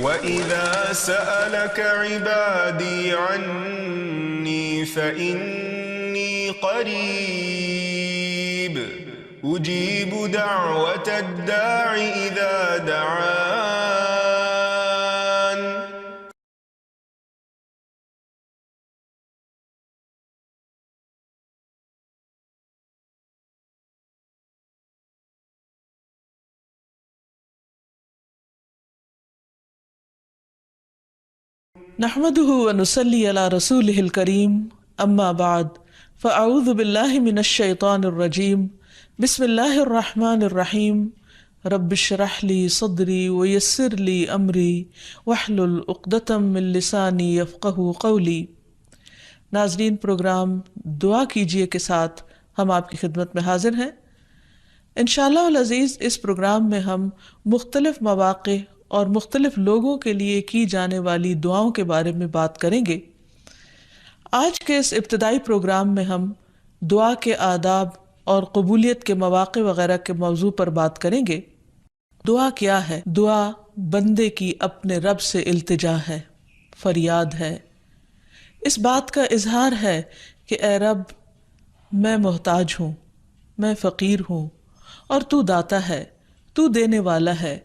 وَإِذَا سَأَلَكَ عِبَادِي عَنِّي فَإِنِّي قَرِيبٌ أُجِيبُ دَعْوَةَ الدَّاعِ إِذَا دَعَانِ. نحمده ونصلي على رسوله الكريم اما بعد فاعوذ بالله من الشيطان الرجيم بسم الله الرحمن الرحيم رب اشرح لي صدري ويسر لي امري واحلل عقدة من لساني يفقهوا قولي. ناظرین، پروگرام دعا کیجئے کے ساتھ ہم آپ کی خدمت میں حاضر ہیں. انشاءاللہ العزیز اس پروگرام میں ہم مختلف مواقع اور مختلف لوگوں کے لیے کی جانے والی دعاؤں کے بارے میں بات کریں گے. آج کے اس ابتدائی پروگرام میں ہم دعا کے آداب اور قبولیت کے مواقع وغیرہ کے موضوع پر بات کریں گے. دعا کیا ہے؟ دعا بندے کی اپنے رب سے التجا ہے، فریاد ہے، اس بات کا اظہار ہے کہ اے رب میں محتاج ہوں، میں فقیر ہوں اور تو داتا ہے، تو دینے والا ہے،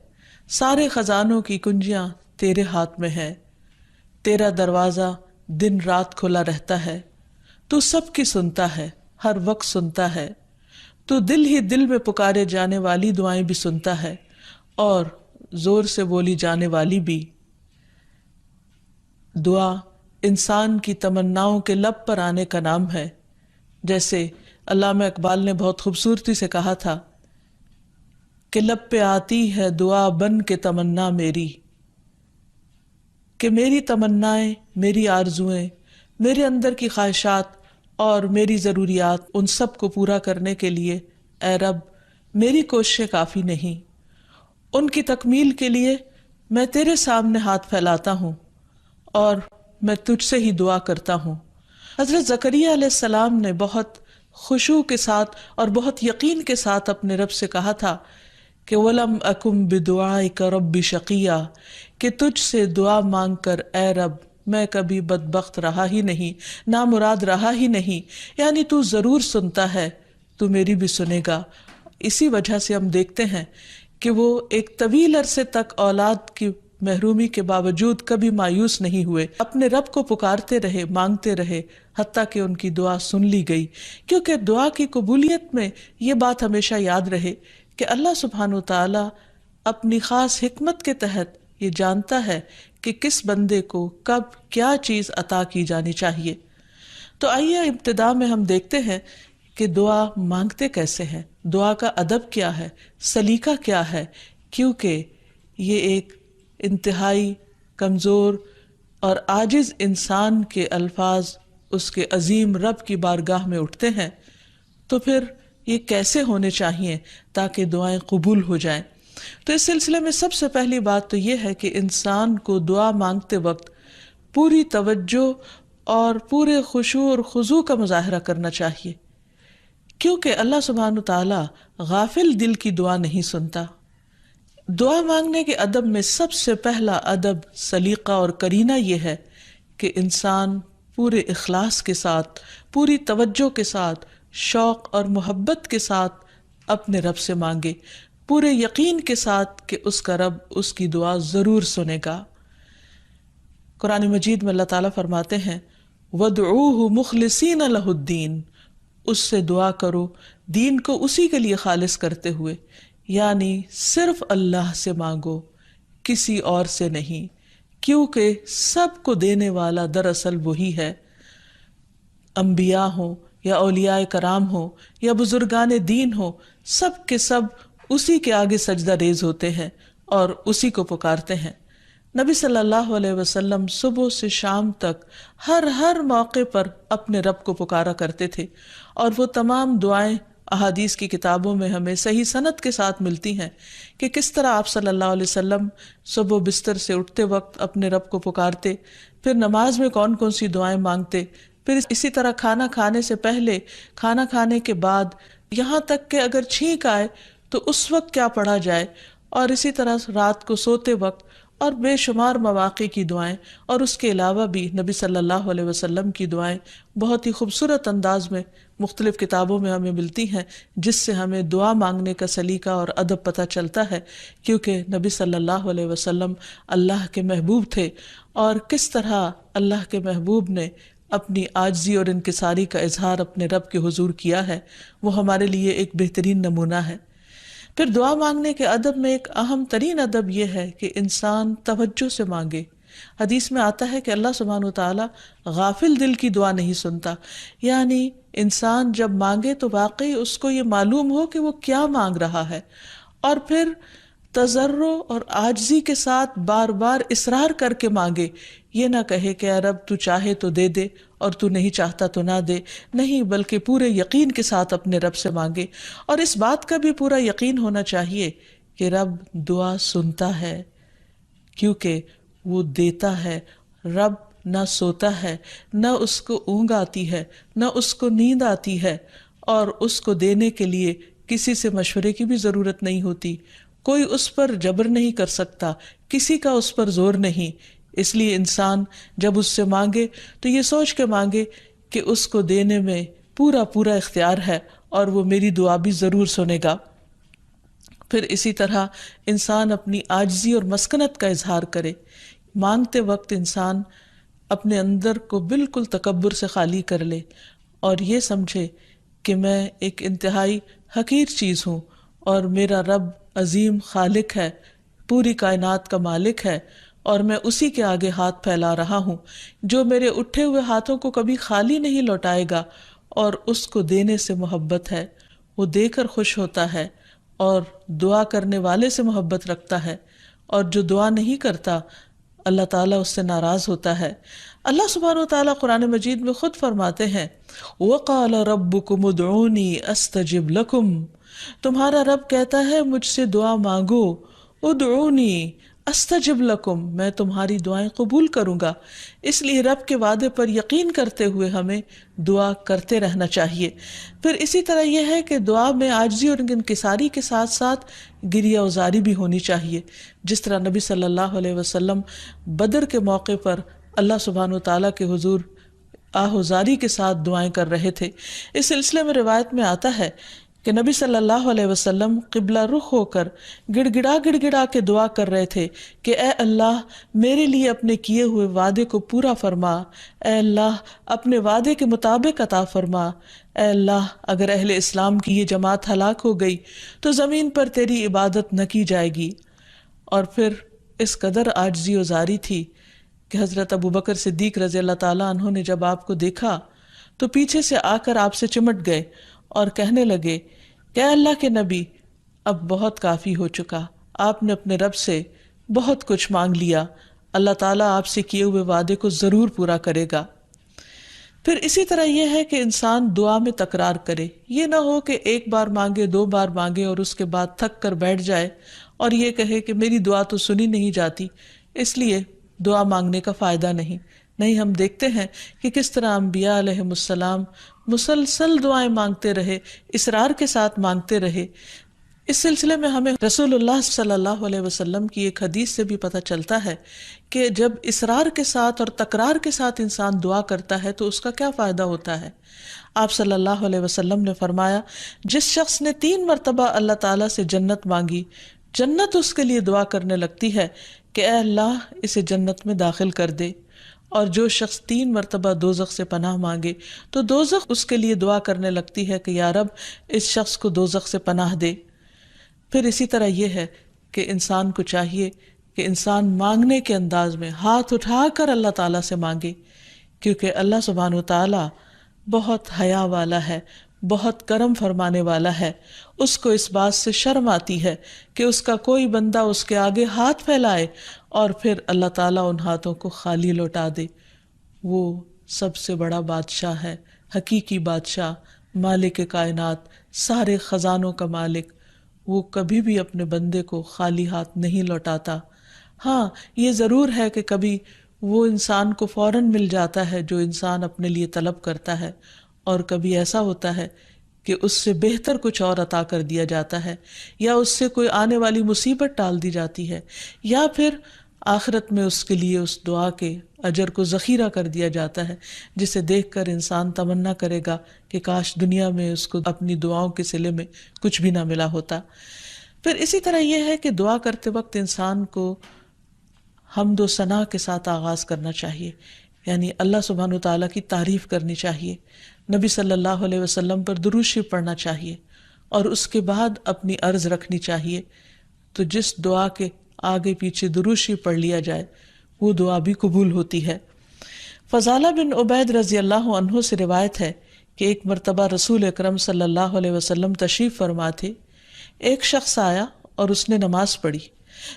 سارے خزانوں کی کنجیاں تیرے ہاتھ میں ہے، تیرا دروازہ دن رات کھلا رہتا ہے، تو سب کی سنتا ہے، ہر وقت سنتا ہے، تو دل ہی دل میں پکارے جانے والی دعائیں بھی سنتا ہے اور زور سے بولی جانے والی بھی. دعا انسان کی تمناؤں کے لب پر آنے کا نام ہے. جیسے علامہ اقبال نے بہت خوبصورتی سے کہا تھا کہ لب پہ آتی ہے دعا بن کے تمنا میری، کہ میری تمنائیں، میری آرزوئیں، میرے اندر کی خواہشات اور میری ضروریات، ان سب کو پورا کرنے کے لیے اے رب میری کوششیں کافی نہیں، ان کی تکمیل کے لیے میں تیرے سامنے ہاتھ پھیلاتا ہوں اور میں تجھ سے ہی دعا کرتا ہوں. حضرت زکریا علیہ السلام نے بہت خشوع کے ساتھ اور بہت یقین کے ساتھ اپنے رب سے کہا تھا کہ وَلَمْ أَكُمْ بِدُعَائِكَ رَبِّ شَقِيًّا، کہ تجھ سے دعا مانگ کر اے رب میں کبھی بدبخت رہا ہی نہیں، نامراد رہا ہی نہیں. یعنی تو ضرور سنتا ہے، تو میری بھی سنے گا. اسی وجہ سے ہم دیکھتے ہیں کہ وہ ایک طویل عرصے تک اولاد کی محرومی کے باوجود کبھی مایوس نہیں ہوئے، اپنے رب کو پکارتے رہے، مانگتے رہے، حتیٰ کہ ان کی دعا سن لی گئی. کیونکہ دعا کی قبولیت میں یہ بات ہمیشہ یاد رہے کہ اللہ سبحانہ وتعالی اپنی خاص حکمت کے تحت یہ جانتا ہے کہ کس بندے کو کب کیا چیز عطا کی جانی چاہیے. تو آئیے ابتدا میں ہم دیکھتے ہیں کہ دعا مانگتے کیسے ہیں، دعا کا ادب کیا ہے، سلیقہ کیا ہے. کیونکہ یہ ایک انتہائی کمزور اور عاجز انسان کے الفاظ اس کے عظیم رب کی بارگاہ میں اٹھتے ہیں، تو پھر یہ کیسے ہونے چاہیے تاکہ دعائیں قبول ہو جائیں. تو اس سلسلے میں سب سے پہلی بات تو یہ ہے کہ انسان کو دعا مانگتے وقت پوری توجہ اور پورے خشوع اور خضوع کا مظاہرہ کرنا چاہیے، کیونکہ اللہ سبحانہ تعالیٰ غافل دل کی دعا نہیں سنتا. دعا مانگنے کے ادب میں سب سے پہلا ادب، سلیقہ اور کرینہ یہ ہے کہ انسان پورے اخلاص کے ساتھ، پوری توجہ کے ساتھ، شوق اور محبت کے ساتھ اپنے رب سے مانگے، پورے یقین کے ساتھ کہ اس کا رب اس کی دعا ضرور سنے گا. قرآن مجید میں اللہ تعالیٰ فرماتے ہیں وَادْعُوهُ مُخْلِصِينَ لَهُ الدِّينَ، اس سے دعا کرو دین کو اسی کے لیے خالص کرتے ہوئے، یعنی صرف اللہ سے مانگو، کسی اور سے نہیں، کیونکہ سب کو دینے والا دراصل وہی ہے. انبیاء ہوں یا اولیاء کرام ہوں یا بزرگان دین ہوں، سب کے سب اسی کے آگے سجدہ ریز ہوتے ہیں اور اسی کو پکارتے ہیں. نبی صلی اللہ علیہ وسلم صبح سے شام تک ہر موقع پر اپنے رب کو پکارا کرتے تھے، اور وہ تمام دعائیں احادیث کی کتابوں میں ہمیں صحیح سند کے ساتھ ملتی ہیں کہ کس طرح آپ صلی اللہ علیہ وسلم صبح بستر سے اٹھتے وقت اپنے رب کو پکارتے، پھر نماز میں کون کون سی دعائیں مانگتے، پھر اسی طرح کھانا کھانے سے پہلے، کھانا کھانے کے بعد، یہاں تک کہ اگر چھینک آئے تو اس وقت کیا پڑھا جائے، اور اسی طرح رات کو سوتے وقت اور بے شمار مواقع کی دعائیں، اور اس کے علاوہ بھی نبی صلی اللہ علیہ وسلم کی دعائیں بہت ہی خوبصورت انداز میں مختلف کتابوں میں ہمیں ملتی ہیں، جس سے ہمیں دعا مانگنے کا سلیقہ اور ادب پتہ چلتا ہے، کیونکہ نبی صلی اللہ علیہ وسلم اللہ کے محبوب تھے، اور کس طرح اللہ کے محبوب نے اپنی عاجزی اور انکساری کا اظہار اپنے رب کے حضور کیا ہے، وہ ہمارے لیے ایک بہترین نمونہ ہے۔ پھر دعا مانگنے کے ادب میں ایک اہم ترین ادب یہ ہے کہ انسان توجہ سے مانگے۔ حدیث میں آتا ہے کہ اللہ سبحانہ وتعالیٰ غافل دل کی دعا نہیں سنتا، یعنی انسان جب مانگے تو واقعی اس کو یہ معلوم ہو کہ وہ کیا مانگ رہا ہے، اور پھر تضرع اور عاجزی کے ساتھ بار بار اصرار کر کے مانگے، یہ نہ کہے کہ اے رب تو چاہے تو دے دے اور تو نہیں چاہتا تو نہ دے، نہیں، بلکہ پورے یقین کے ساتھ اپنے رب سے مانگے، اور اس بات کا بھی پورا یقین ہونا چاہیے کہ رب دعا سنتا ہے، کیونکہ وہ دیتا ہے۔ رب نہ سوتا ہے، نہ اس کو اونگ آتی ہے، نہ اس کو نیند آتی ہے، اور اس کو دینے کے لیے کسی سے مشورے کی بھی ضرورت نہیں ہوتی، کوئی اس پر جبر نہیں کر سکتا، کسی کا اس پر زور نہیں۔ اس لیے انسان جب اس سے مانگے تو یہ سوچ کے مانگے کہ اس کو دینے میں پورا پورا اختیار ہے اور وہ میری دعا بھی ضرور سنے گا۔ پھر اسی طرح انسان اپنی عاجزی اور مسکنت کا اظہار کرے، مانگتے وقت انسان اپنے اندر کو بالکل تکبر سے خالی کر لے اور یہ سمجھے کہ میں ایک انتہائی حقیر چیز ہوں اور میرا رب عظیم خالق ہے، پوری کائنات کا مالک ہے، اور میں اسی کے آگے ہاتھ پھیلا رہا ہوں، جو میرے اٹھے ہوئے ہاتھوں کو کبھی خالی نہیں لوٹائے گا، اور اس کو دینے سے محبت ہے، وہ دے کر خوش ہوتا ہے اور دعا کرنے والے سے محبت رکھتا ہے، اور جو دعا نہیں کرتا اللہ تعالیٰ اس سے ناراض ہوتا ہے۔ اللہ سبحانہ وتعالیٰ قرآن مجید میں خود فرماتے ہیں وَقَالَ رَبُّكُمُ ادْعُونِي أَسْتَجِبْ لَكُمْ، تمہارا رب کہتا ہے مجھ سے دعا مانگو، ادعونی استجب لکم، میں تمہاری دعائیں قبول کروں گا۔ اس لیے رب کے وعدے پر یقین کرتے ہوئے ہمیں دعا کرتے رہنا چاہیے۔ پھر اسی طرح یہ ہے کہ دعا میں عاجزی اور انکساری کے ساتھ ساتھ گریہ وزاری بھی ہونی چاہیے، جس طرح نبی صلی اللہ علیہ وسلم بدر کے موقع پر اللہ سبحانہ وتعالیٰ کے حضور آہوزاری کے ساتھ دعائیں کر رہے تھے۔ اس سلسلے میں روایت میں آتا ہے کہ نبی صلی اللہ علیہ وسلم قبلہ رخ ہو کر گڑ گڑا کے دعا کر رہے تھے کہ اے اللہ میرے لیے اپنے کیے ہوئے وعدے کو پورا فرما، اے اللہ اپنے وعدے کے مطابق عطا فرما، اے اللہ اگر اہل اسلام کی یہ جماعت ہلاک ہو گئی تو زمین پر تیری عبادت نہ کی جائے گی۔ اور پھر اس قدر عاجزی و زاری تھی کہ حضرت ابوبکر صدیق رضی اللہ تعالیٰ عنہ نے جب آپ کو دیکھا تو پیچھے سے آ کر آپ سے چمٹ گئے اور کہنے لگے کہ اے اللہ کے نبی اب بہت کافی ہو چکا، آپ نے اپنے رب سے بہت کچھ مانگ لیا، اللہ تعالیٰ آپ سے کیے ہوئے وعدے کو ضرور پورا کرے گا۔ پھر اسی طرح یہ ہے کہ انسان دعا میں تکرار کرے، یہ نہ ہو کہ ایک بار مانگے، دو بار مانگے اور اس کے بعد تھک کر بیٹھ جائے اور یہ کہے کہ میری دعا تو سنی نہیں جاتی، اس لیے دعا مانگنے کا فائدہ نہیں۔ ہم دیکھتے ہیں کہ کس طرح انبیاء علیہ السلام مسلسل دعائیں مانگتے رہے، اصرار کے ساتھ مانگتے رہے۔ اس سلسلے میں ہمیں رسول اللہ صلی اللہ علیہ وسلم کی ایک حدیث سے بھی پتہ چلتا ہے کہ جب اصرار کے ساتھ اور تکرار کے ساتھ انسان دعا کرتا ہے تو اس کا کیا فائدہ ہوتا ہے۔ آپ صلی اللہ علیہ وسلم نے فرمایا جس شخص نے 3 مرتبہ اللہ تعالیٰ سے جنت مانگی، جنت اس کے لیے دعا کرنے لگتی ہے کہ اے اللہ اسے جنت میں داخل کر دے، اور جو شخص 3 مرتبہ دوزخ سے پناہ مانگے تو دوزخ اس کے لیے دعا کرنے لگتی ہے کہ یا رب اس شخص کو دوزخ سے پناہ دے۔ پھر اسی طرح یہ ہے کہ انسان کو چاہیے کہ انسان مانگنے کے انداز میں ہاتھ اٹھا کر اللہ تعالیٰ سے مانگے، کیونکہ اللہ سبحانہ وتعالیٰ بہت حیا والا ہے، بہت کرم فرمانے والا ہے۔ اس کو اس بات سے شرم آتی ہے کہ اس کا کوئی بندہ اس کے آگے ہاتھ پھیلائے اور پھر اللہ تعالیٰ ان ہاتھوں کو خالی لوٹا دے۔ وہ سب سے بڑا بادشاہ ہے، حقیقی بادشاہ، مالک کائنات، سارے خزانوں کا مالک، وہ کبھی بھی اپنے بندے کو خالی ہاتھ نہیں لوٹاتا۔ ہاں یہ ضرور ہے کہ کبھی وہ انسان کو فوراً مل جاتا ہے جو انسان اپنے لیے طلب کرتا ہے، اور کبھی ایسا ہوتا ہے کہ اس سے بہتر کچھ اور عطا کر دیا جاتا ہے، یا اس سے کوئی آنے والی مصیبت ٹال دی جاتی ہے، یا پھر آخرت میں اس کے لیے اس دعا کے اجر کو ذخیرہ کر دیا جاتا ہے، جسے دیکھ کر انسان تمنا کرے گا کہ کاش دنیا میں اس کو اپنی دعاؤں کے صلے میں کچھ بھی نہ ملا ہوتا۔ پھر اسی طرح یہ ہے کہ دعا کرتے وقت انسان کو حمد و ثنا کے ساتھ آغاز کرنا چاہیے، یعنی اللہ سبحانہ وتعالیٰ کی تعریف کرنی چاہیے، نبی صلی اللہ علیہ وسلم پر درود شریف پڑھنا چاہیے، اور اس کے بعد اپنی عرض رکھنی چاہیے۔ تو جس دعا کے آگے پیچھے درود شریف پڑھ لیا جائے وہ دعا بھی قبول ہوتی ہے۔ فضالہ بن عبید رضی اللہ عنہ سے روایت ہے کہ ایک مرتبہ رسول اکرم صلی اللہ علیہ وسلم تشریف فرما تھے، ایک شخص آیا اور اس نے نماز پڑھی،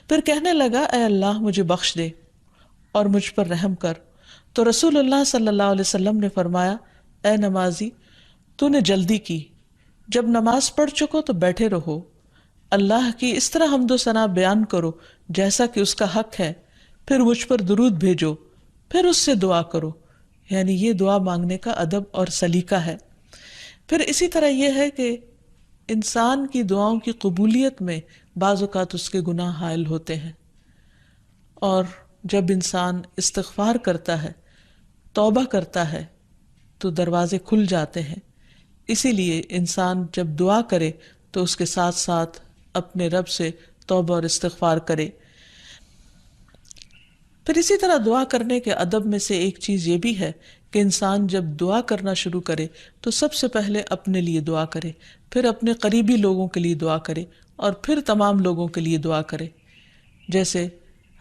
پھر کہنے لگا اے اللہ مجھے بخش دے اور مجھ پر رحم کر۔ تو رسول اللہ صلی اللہ علیہ وسلم نے فرمایا اے نمازی تو نے جلدی کی، جب نماز پڑھ چکو تو بیٹھے رہو، اللہ کی اس طرح حمد و ثنا بیان کرو جیسا کہ اس کا حق ہے، پھر مجھ پر درود بھیجو، پھر اس سے دعا کرو، یعنی یہ دعا مانگنے کا ادب اور سلیقہ ہے۔ پھر اسی طرح یہ ہے کہ انسان کی دعاؤں کی قبولیت میں بعض اوقات اس کے گناہ حائل ہوتے ہیں، اور جب انسان استغفار کرتا ہے، توبہ کرتا ہے تو دروازے کھل جاتے ہیں۔ اسی لیے انسان جب دعا کرے تو اس کے ساتھ ساتھ اپنے رب سے توبہ اور استغفار کرے۔ پھر اسی طرح دعا کرنے کے ادب میں سے ایک چیز یہ بھی ہے کہ انسان جب دعا کرنا شروع کرے تو سب سے پہلے اپنے لیے دعا کرے، پھر اپنے قریبی لوگوں کے لیے دعا کرے، اور پھر تمام لوگوں کے لیے دعا کرے۔ جیسے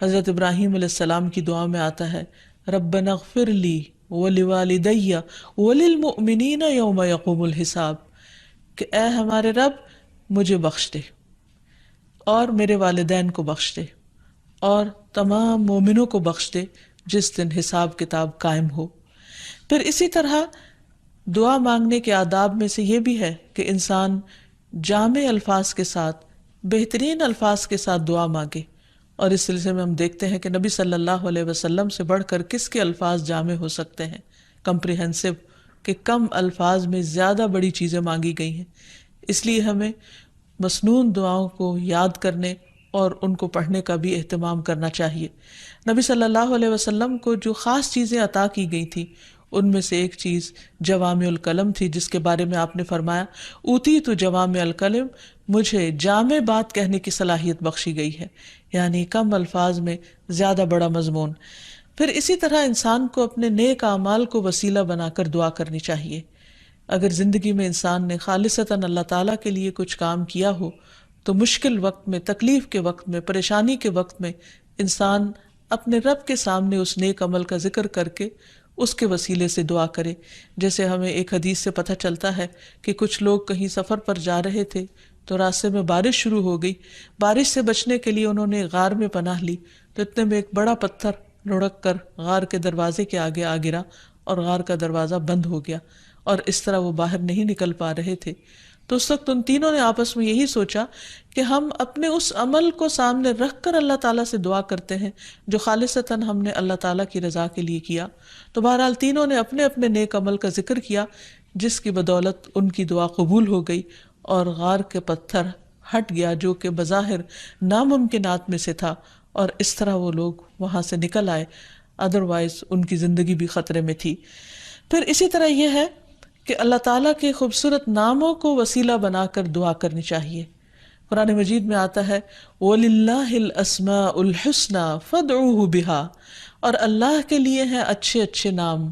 حضرت ابراہیم علیہ السلام کی دعا میں آتا ہے ربنا اغفر لی ولوالدی وللمؤمنین یوم یقوم الحساب، کہ اے ہمارے رب مجھے بخش دے اور میرے والدین کو بخش دے اور تمام مومنوں کو بخش دے جس دن حساب کتاب قائم ہو۔ پھر اسی طرح دعا مانگنے کے آداب میں سے یہ بھی ہے کہ انسان جامع الفاظ کے ساتھ، بہترین الفاظ کے ساتھ دعا مانگے، اور اس سلسلے میں ہم دیکھتے ہیں کہ نبی صلی اللہ علیہ وسلم سے بڑھ کر کس کے الفاظ جامع ہو سکتے ہیں، کمپریہنسو، کہ کم الفاظ میں زیادہ بڑی چیزیں مانگی گئی ہیں۔ اس لیے ہمیں مسنون دعاؤں کو یاد کرنے اور ان کو پڑھنے کا بھی اہتمام کرنا چاہیے۔ نبی صلی اللہ علیہ وسلم کو جو خاص چیزیں عطا کی گئی تھی ان میں سے ایک چیز جوامع الکلم تھی، جس کے بارے میں آپ نے فرمایا اوتیت جوامع الکلم، مجھے جامع بات کہنے کی صلاحیت بخشی گئی ہے، یعنی کم الفاظ میں زیادہ بڑا مضمون۔ پھر اسی طرح انسان کو اپنے نیک اعمال کو وسیلہ بنا کر دعا کرنی چاہیے۔ اگر زندگی میں انسان نے خالصتاً اللہ تعالیٰ کے لیے کچھ کام کیا ہو تو مشکل وقت میں، تکلیف کے وقت میں، پریشانی کے وقت میں انسان اپنے رب کے سامنے اس نیک عمل کا ذکر کر کے اس کے وسیلے سے دعا کرے۔ جیسے ہمیں ایک حدیث سے پتہ چلتا ہے کہ کچھ لوگ کہیں سفر پر جا رہے تھے تو راستے میں بارش شروع ہو گئی، بارش سے بچنے کے لیے انہوں نے غار میں پناہ لی، تو اتنے میں ایک بڑا پتھر لڑک کر غار کے دروازے کے آگے آ گرا اور غار کا دروازہ بند ہو گیا، اور اس طرح وہ باہر نہیں نکل پا رہے تھے۔ تو اس وقت ان تینوں نے آپس میں یہی سوچا کہ ہم اپنے اس عمل کو سامنے رکھ کر اللہ تعالیٰ سے دعا کرتے ہیں جو خالصتاً ہم نے اللہ تعالیٰ کی رضا کے لیے کیا۔ تو بہرحال تینوں نے اپنے اپنے نیک عمل کا ذکر کیا، جس کی بدولت ان کی دعا قبول ہو گئی اور غار کے پتھر ہٹ گیا جو کہ بظاہر ناممکنات میں سے تھا، اور اس طرح وہ لوگ وہاں سے نکل آئے، ادروائز ان کی زندگی بھی خطرے میں تھی۔ پھر اسی طرح یہ ہے کہ اللہ تعالیٰ کے خوبصورت ناموں کو وسیلہ بنا کر دعا کرنی چاہیے۔ قرآن مجید میں آتا ہے وَلِلَّهِ الْأَسْمَاءُ الْحُسْنَى فَادْعُوهُ بِهَا، اور اللہ کے لیے ہیں اچھے اچھے نام،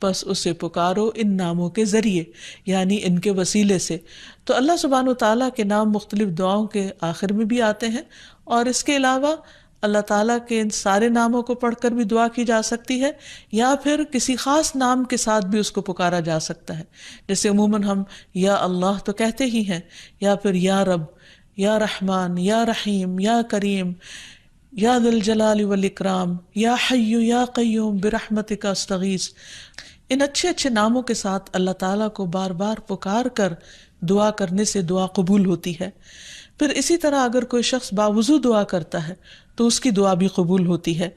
بس اسے پکارو ان ناموں کے ذریعے، یعنی ان کے وسیلے سے۔ تو اللہ سبحانہ وتعالیٰ کے نام مختلف دعاؤں کے آخر میں بھی آتے ہیں، اور اس کے علاوہ اللہ تعالیٰ کے ان سارے ناموں کو پڑھ کر بھی دعا کی جا سکتی ہے، یا پھر کسی خاص نام کے ساتھ بھی اس کو پکارا جا سکتا ہے۔ جیسے عموماً ہم یا اللہ تو کہتے ہی ہیں، یا پھر یا رب، یا رحمان، یا رحیم، یا کریم، یا ذی الجلال والاکرام، یا حی یا قیوم برحمتک استغیث۔ ان اچھے اچھے ناموں کے ساتھ اللہ تعالیٰ کو بار بار پکار کر دعا کرنے سے دعا قبول ہوتی ہے۔ پھر اسی طرح اگر کوئی شخص باوضو دعا کرتا ہے تو اس کی دعا بھی قبول ہوتی ہے۔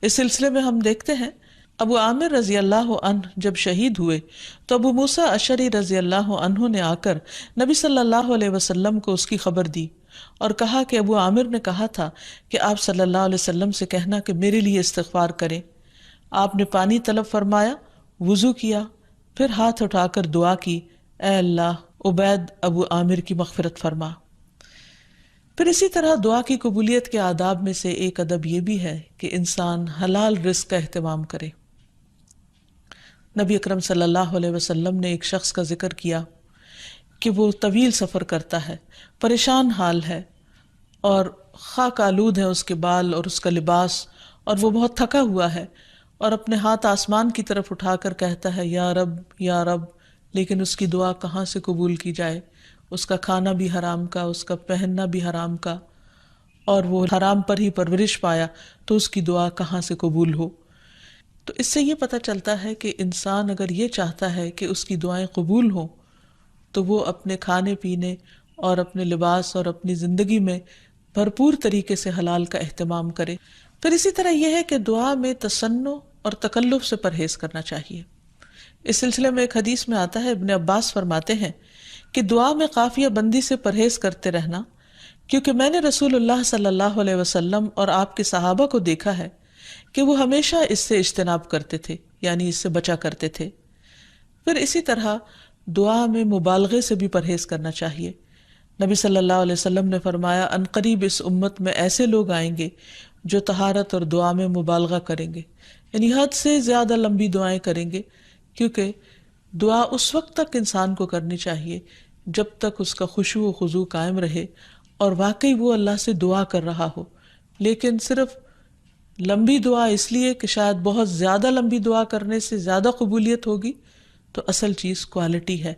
اس سلسلے میں ہم دیکھتے ہیں ابو عامر رضی اللہ عنہ جب شہید ہوئے تو ابو موسیٰ اشعری رضی اللہ عنہ نے آ کر نبی صلی اللہ علیہ وسلم کو اس کی خبر دی، اور کہا کہ ابو عامر نے کہا تھا کہ آپ صلی اللہ علیہ وسلم سے کہنا کہ میرے لیے استغفار کریں۔ آپ نے پانی طلب فرمایا، وضو کیا، پھر ہاتھ اٹھا کر دعا کی، اے اللہ عبید ابو عامر کی مغفرت فرما۔ پھر اسی طرح دعا کی قبولیت کے آداب میں سے ایک ادب یہ بھی ہے کہ انسان حلال رزق کا اہتمام کرے۔ نبی اکرم صلی اللہ علیہ وسلم نے ایک شخص کا ذکر کیا کہ وہ طویل سفر کرتا ہے، پریشان حال ہے اور خاک آلود ہے اس کے بال اور اس کا لباس، اور وہ بہت تھکا ہوا ہے اور اپنے ہاتھ آسمان کی طرف اٹھا کر کہتا ہے یا رب یا رب، لیکن اس کی دعا کہاں سے قبول کی جائے؟ اس کا کھانا بھی حرام کا، اس کا پہننا بھی حرام کا، اور وہ حرام پر ہی پرورش پایا، تو اس کی دعا کہاں سے قبول ہو؟ تو اس سے یہ پتہ چلتا ہے کہ انسان اگر یہ چاہتا ہے کہ اس کی دعائیں قبول ہوں تو وہ اپنے کھانے پینے اور اپنے لباس اور اپنی زندگی میں بھرپور طریقے سے حلال کا اہتمام کرے۔ پھر اسی طرح یہ ہے کہ دعا میں تصنع اور تکلف سے پرہیز کرنا چاہیے۔ اس سلسلے میں ایک حدیث میں آتا ہے، ابن عباس فرماتے ہیں کہ دعا میں قافیہ بندی سے پرہیز کرتے رہنا، کیونکہ میں نے رسول اللہ صلی اللہ علیہ وسلم اور آپ کے صحابہ کو دیکھا ہے کہ وہ ہمیشہ اس سے اجتناب کرتے تھے، یعنی اس سے بچا کرتے تھے۔ پھر اسی طرح دعا میں مبالغے سے بھی پرہیز کرنا چاہیے۔ نبی صلی اللہ علیہ وسلم نے فرمایا عنقریب اس امت میں ایسے لوگ آئیں گے جو طہارت اور دعا میں مبالغہ کریں گے، یعنی حد سے زیادہ لمبی دعائیں کریں گے، کیونکہ دعا اس وقت تک انسان کو کرنی چاہیے جب تک اس کا خشوع و خضوع قائم رہے اور واقعی وہ اللہ سے دعا کر رہا ہو۔ لیکن صرف لمبی دعا اس لیے کہ شاید بہت زیادہ لمبی دعا کرنے سے زیادہ قبولیت ہوگی، تو اصل چیز کوالٹی ہے۔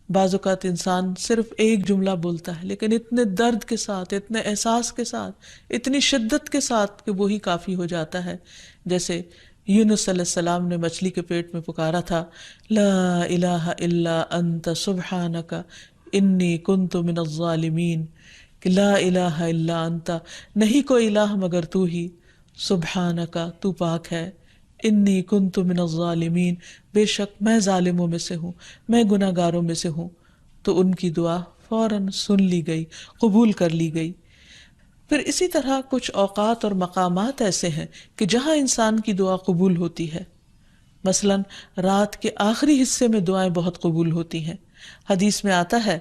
بعض اوقات انسان صرف ایک جملہ بولتا ہے لیکن اتنے درد کے ساتھ، اتنے احساس کے ساتھ، اتنی شدت کے ساتھ کہ وہی کافی ہو جاتا ہے۔ جیسے یونس علیہ السلام نے مچھلی کے پیٹ میں پکارا تھا، لا الہ الا انت سبحانک انی کنت من الظالمین، کہ لا الہ الا انت، نہیں کوئی الہ مگر تو ہی، سبحانک تو پاک ہے، انی کنت من الظالمین، بے شک میں ظالموں میں سے ہوں، میں گناہ گاروں میں سے ہوں۔ تو ان کی دعا فوراً سن لی گئی، قبول کر لی گئی۔ پھر اسی طرح کچھ اوقات اور مقامات ایسے ہیں کہ جہاں انسان کی دعا قبول ہوتی ہے، مثلاً رات کے آخری حصے میں دعائیں بہت قبول ہوتی ہیں۔ حدیث میں آتا ہے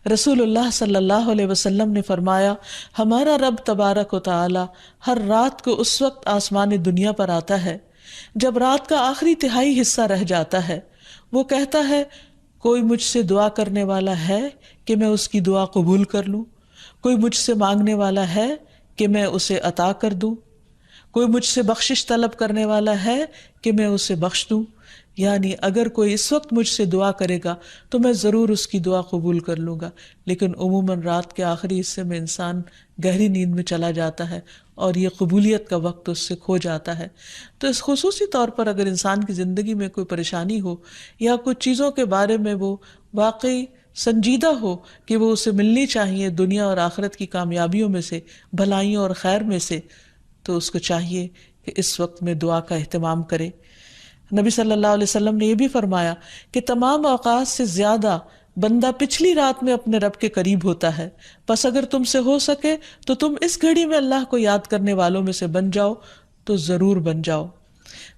رسول اللہ صلی اللہ علیہ وسلم نے فرمایا ہمارا رب تبارک و تعالی ہر رات کو اس وقت آسمان دنیا پر آتا ہے جب رات کا آخری تہائی حصہ رہ جاتا ہے، وہ کہتا ہے کوئی مجھ سے دعا کرنے والا ہے کہ میں اس کی دعا قبول کر لوں؟ کوئی مجھ سے مانگنے والا ہے کہ میں اسے عطا کر دوں؟ کوئی مجھ سے بخشش طلب کرنے والا ہے کہ میں اسے بخش دوں؟ یعنی اگر کوئی اس وقت مجھ سے دعا کرے گا تو میں ضرور اس کی دعا قبول کر لوں گا۔ لیکن عموماً رات کے آخری حصے میں انسان گہری نیند میں چلا جاتا ہے اور یہ قبولیت کا وقت اس سے کھو جاتا ہے۔ تو اس خصوصی طور پر اگر انسان کی زندگی میں کوئی پریشانی ہو یا کچھ چیزوں کے بارے میں وہ واقعی سنجیدہ ہو کہ وہ اسے ملنی چاہیے دنیا اور آخرت کی کامیابیوں میں سے، بھلائیوں اور خیر میں سے، تو اس کو چاہیے کہ اس وقت میں دعا کا اہتمام کرے۔ نبی صلی اللہ علیہ وسلم نے یہ بھی فرمایا کہ تمام اوقات سے زیادہ بندہ پچھلی رات میں اپنے رب کے قریب ہوتا ہے، بس اگر تم سے ہو سکے تو تم اس گھڑی میں اللہ کو یاد کرنے والوں میں سے بن جاؤ تو ضرور بن جاؤ۔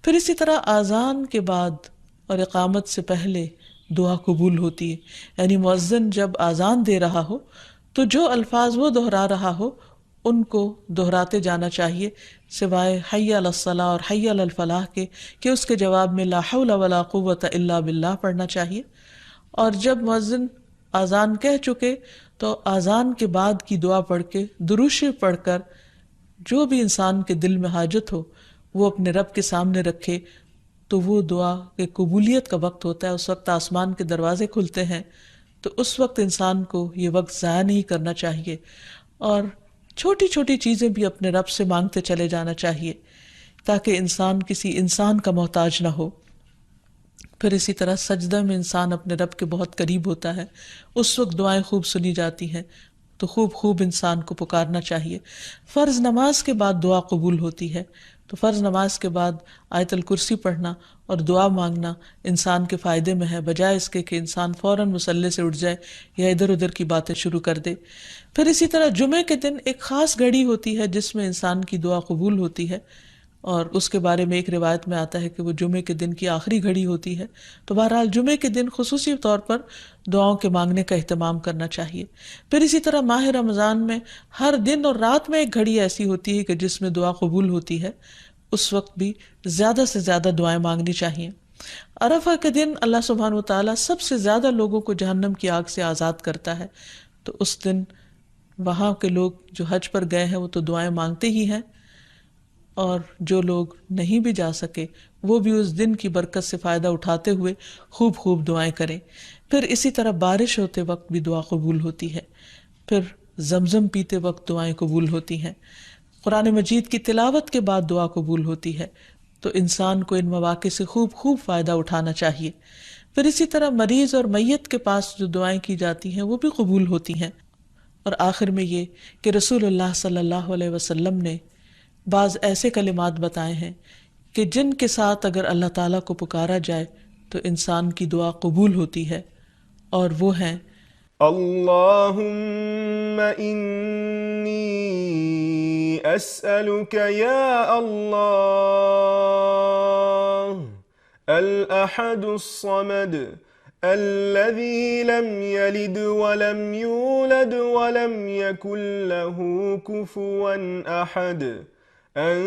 پھر اسی طرح آذان کے بعد اور اقامت سے پہلے دعا قبول ہوتی ہے، یعنی مؤذن جب آذان دے رہا ہو تو جو الفاظ وہ دہرا رہا ہو ان کو دہراتے جانا چاہیے، سوائے حی علی الصلاۃ اور حی علی الفلاح کے، کہ اس کے جواب میں لا حول ولا قوت الا باللہ پڑھنا چاہیے۔ اور جب مؤذن آذان کہہ چکے تو آذان کے بعد کی دعا پڑھ کے، درود شریف پڑھ کر، جو بھی انسان کے دل میں حاجت ہو وہ اپنے رب کے سامنے رکھے، تو وہ دعا کے قبولیت کا وقت ہوتا ہے، اس وقت آسمان کے دروازے کھلتے ہیں۔ تو اس وقت انسان کو یہ وقت ضائع نہیں کرنا چاہیے اور چھوٹی چھوٹی چیزیں بھی اپنے رب سے مانگتے چلے جانا چاہیے تاکہ انسان کسی انسان کا محتاج نہ ہو۔ پھر اسی طرح سجدہ میں انسان اپنے رب کے بہت قریب ہوتا ہے، اس وقت دعائیں خوب سنی جاتی ہیں، تو خوب انسان کو پکارنا چاہیے۔ فرض نماز کے بعد دعا قبول ہوتی ہے، تو فرض نماز کے بعد آیت الکرسی پڑھنا اور دعا مانگنا انسان کے فائدے میں ہے، بجائے اس کے کہ انسان فوراً مصلی سے اٹھ جائے یا ادھر ادھر کی باتیں شروع کر دے۔ پھر اسی طرح جمعے کے دن ایک خاص گھڑی ہوتی ہے جس میں انسان کی دعا قبول ہوتی ہے، اور اس کے بارے میں ایک روایت میں آتا ہے کہ وہ جمعے کے دن کی آخری گھڑی ہوتی ہے۔ تو بہرحال جمعے کے دن خصوصی طور پر دعاؤں کے مانگنے کا اہتمام کرنا چاہیے۔ پھر اسی طرح ماہ رمضان میں ہر دن اور رات میں ایک گھڑی ایسی ہوتی ہے کہ جس میں دعا قبول ہوتی ہے، اس وقت بھی زیادہ سے زیادہ دعائیں مانگنی چاہیے۔ عرفہ کے دن اللہ سبحانہ و تعالیٰ سب سے زیادہ لوگوں کو جہنم کی آگ سے آزاد کرتا ہے، تو اس دن وہاں کے لوگ جو حج پر گئے ہیں وہ تو دعائیں مانگتے ہی ہیں، اور جو لوگ نہیں بھی جا سکے وہ بھی اس دن کی برکت سے فائدہ اٹھاتے ہوئے خوب خوب دعائیں کریں۔ پھر اسی طرح بارش ہوتے وقت بھی دعا قبول ہوتی ہے، پھر زمزم پیتے وقت دعائیں قبول ہوتی ہیں، قرآن مجید کی تلاوت کے بعد دعا قبول ہوتی ہے، تو انسان کو ان مواقع سے خوب خوب فائدہ اٹھانا چاہیے۔ پھر اسی طرح مریض اور میت کے پاس جو دعائیں کی جاتی ہیں وہ بھی قبول ہوتی ہیں۔ اور آخر میں یہ کہ رسول اللہ صلی اللہ علیہ وسلم نے بعض ایسے کلمات بتائے ہیں کہ جن کے ساتھ اگر اللہ تعالیٰ کو پکارا جائے تو انسان کی دعا قبول ہوتی ہے، اور وہ ہیں اللهم إني أسألك يا الله الأحد الصمد الذي لم يلد ولم يولد ولم يكن له كفوا أحد أن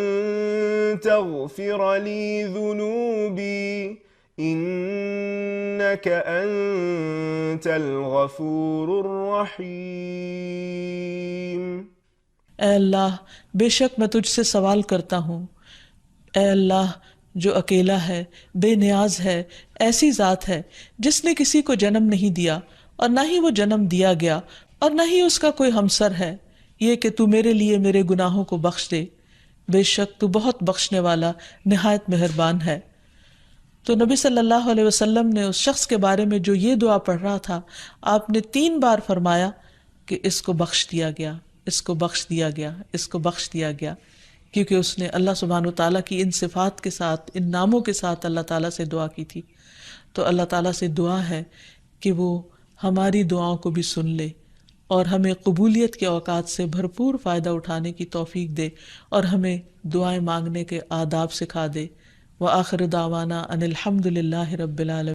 تغفر لي ذنوبي إنك أنت الغفور الرحيم۔ اے اللہ، بے شک میں تجھ سے سوال کرتا ہوں، اے اللہ جو اکیلا ہے، بے نیاز ہے، ایسی ذات ہے جس نے کسی کو جنم نہیں دیا اور نہ ہی وہ جنم دیا گیا اور نہ ہی اس کا کوئی ہمسر ہے، یہ کہ تو میرے لیے میرے گناہوں کو بخش دے، بے شک تو بہت بخشنے والا نہایت مہربان ہے۔ تو نبی صلی اللہ علیہ وسلم نے اس شخص کے بارے میں جو یہ دعا پڑھ رہا تھا، آپ نے 3 بار فرمایا کہ اس کو بخش دیا گیا، اس کو بخش دیا گیا، اس کو بخش دیا گیا، کیونکہ اس نے اللہ سبحانہ وتعالیٰ کی ان صفات کے ساتھ، ان ناموں کے ساتھ اللہ تعالیٰ سے دعا کی تھی۔ تو اللہ تعالیٰ سے دعا ہے کہ وہ ہماری دعاؤں کو بھی سن لے اور ہمیں قبولیت کے اوقات سے بھرپور فائدہ اٹھانے کی توفیق دے، اور ہمیں دعائیں مانگنے کے آداب سکھا دے۔ وآخر دعوانا ان الحمد للہ رب العالمین۔